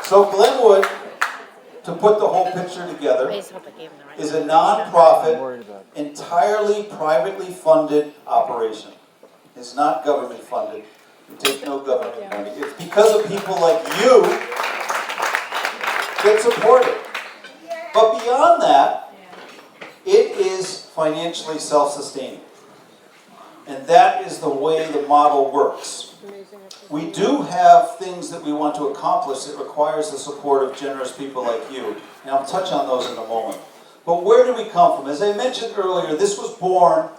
So Glennwood, to put the whole picture together, is a non-profit, entirely privately funded operation. It's not government funded. We take no government money. It's because of people like you that support it. But beyond that, it is financially self-sustaining. And that is the way the model works. We do have things that we want to accomplish that requires the support of generous people like you. And I'll touch on those in a moment. But where do we come from? As I mentioned earlier, this was born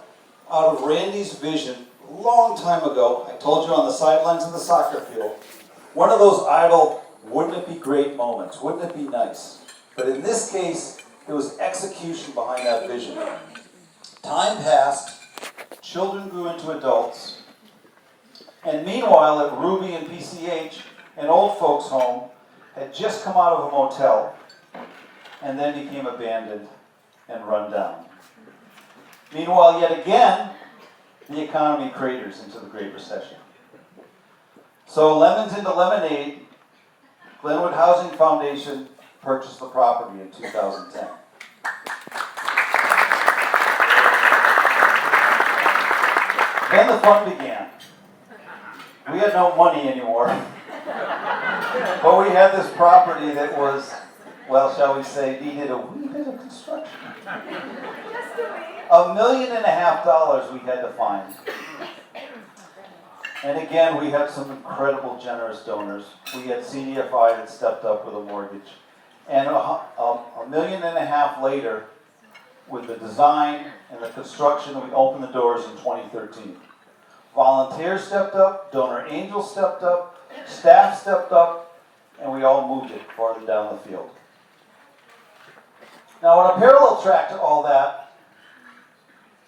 out of Randy's vision a long time ago. I told you on the sidelines of the soccer field. One of those idle, wouldn't it be great moments? Wouldn't it be nice? But in this case, there was execution behind that vision. Time passed. Children grew into adults. And meanwhile, at Ruby and PCH, an old folks' home had just come out of a motel and then became abandoned and run down. Meanwhile, yet again, the economy craters into the Great Recession. So lemons into lemonade, Glennwood Housing Foundation purchased the property in 2010. Then the fun began. We had no money anymore. But we had this property that was, well, shall we say, needed a wee bit of construction. $1.5 million we had to find. And again, we had some incredible generous donors. We had CDFI that stepped up with a mortgage. And $1.5 million later, with the design and the construction, we opened the doors in 2013. Volunteers stepped up, donor angels stepped up, staff stepped up, and we all moved it farther down the field. Now, on a parallel track to all that,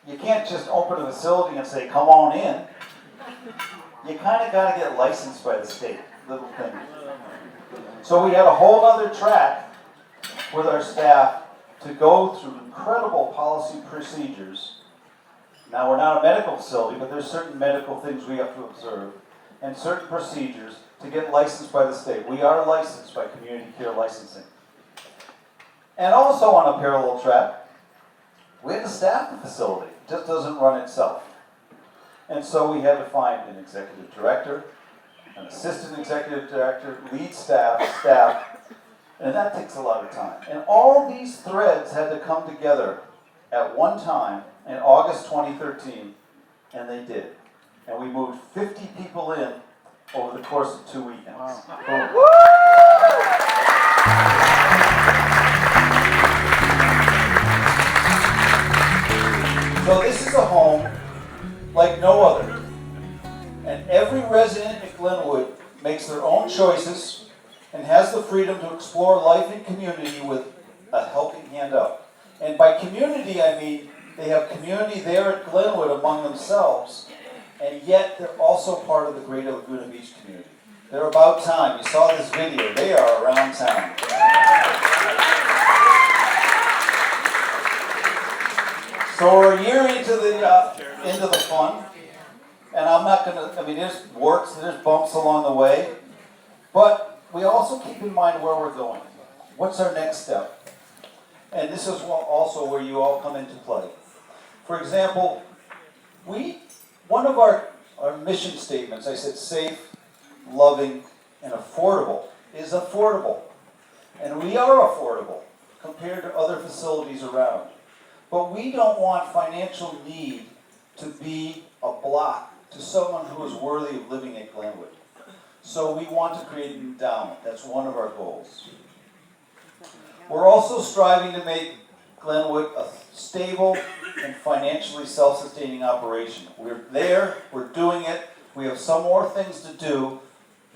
you can't just open a facility and say, come on in. You kind of got to get licensed by the state, little thing. So we had a whole other track with our staff to go through incredible policy procedures. Now, we're not a medical facility, but there's certain medical things we have to observe and certain procedures to get licensed by the state. We are licensed by community care licensing. And also on a parallel track, we had to staff the facility. It just doesn't run itself. And so we had to find an executive director, an assistant executive director, lead staff, and that takes a lot of time. And all these threads had to come together at one time in August 2013, and they did. And we moved 50 people in over the course of 2 weekends. Wow. So this is a home like no other. And every resident at Glennwood makes their own choices and has the freedom to explore life in community with a helping hand out. And by community, I mean they have community there at Glennwood among themselves, and yet they're also part of the greater Laguna Beach community. They're about time. You saw this video. They are around town. So we're a year into the fun, and I'm not going to, there's warts, there's bumps along the way, but we also keep in mind where we're going. What's our next step? And this is also where you all come into play. For example, one of our mission statements, I said safe, loving, and affordable, is affordable. And we are affordable compared to other facilities around. But we don't want financial need to be a block to someone who is worthy of living at Glennwood. So we want to create an endowment. That's one of our goals. We're also striving to make Glennwood a stable and financially self-sustaining operation. We're there, we're doing it, we have some more things to do,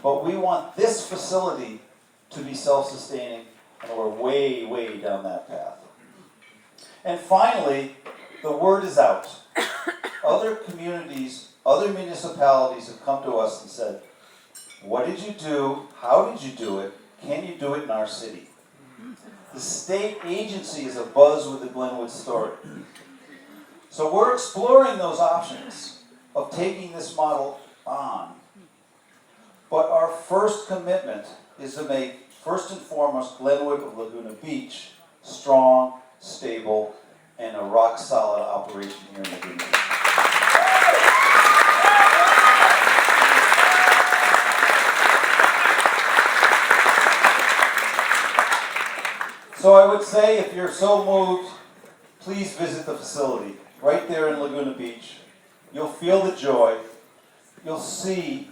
but we want this facility to be self-sustaining, and we're way, way down that path. And finally, the word is out. Other communities, other municipalities have come to us and said, what did you do? How did you do it? Can you do it in our city? The state agency is abuzz with the Glennwood story. So we're exploring those options of taking this model on. But our first commitment is to make first and foremost, Glennwood of Laguna Beach, strong, stable, and a rock-solid operation here in Laguna Beach. So I would say, if you're so moved, please visit the facility right there in Laguna Beach. You'll feel the joy. You'll see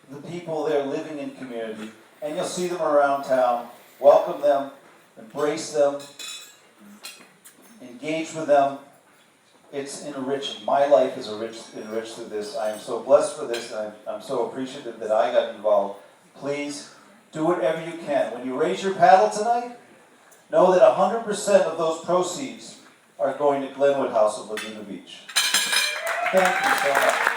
the people there living in community, and you'll see them around town. Welcome them, embrace them, engage with them. It's enriching. My life is enriched through this. I am so blessed for this, and I'm so appreciative that I got involved. Please do whatever you can. When you raise your paddle tonight, know that 100% of those proceeds are going to Glennwood House of Laguna Beach. Thank you so much.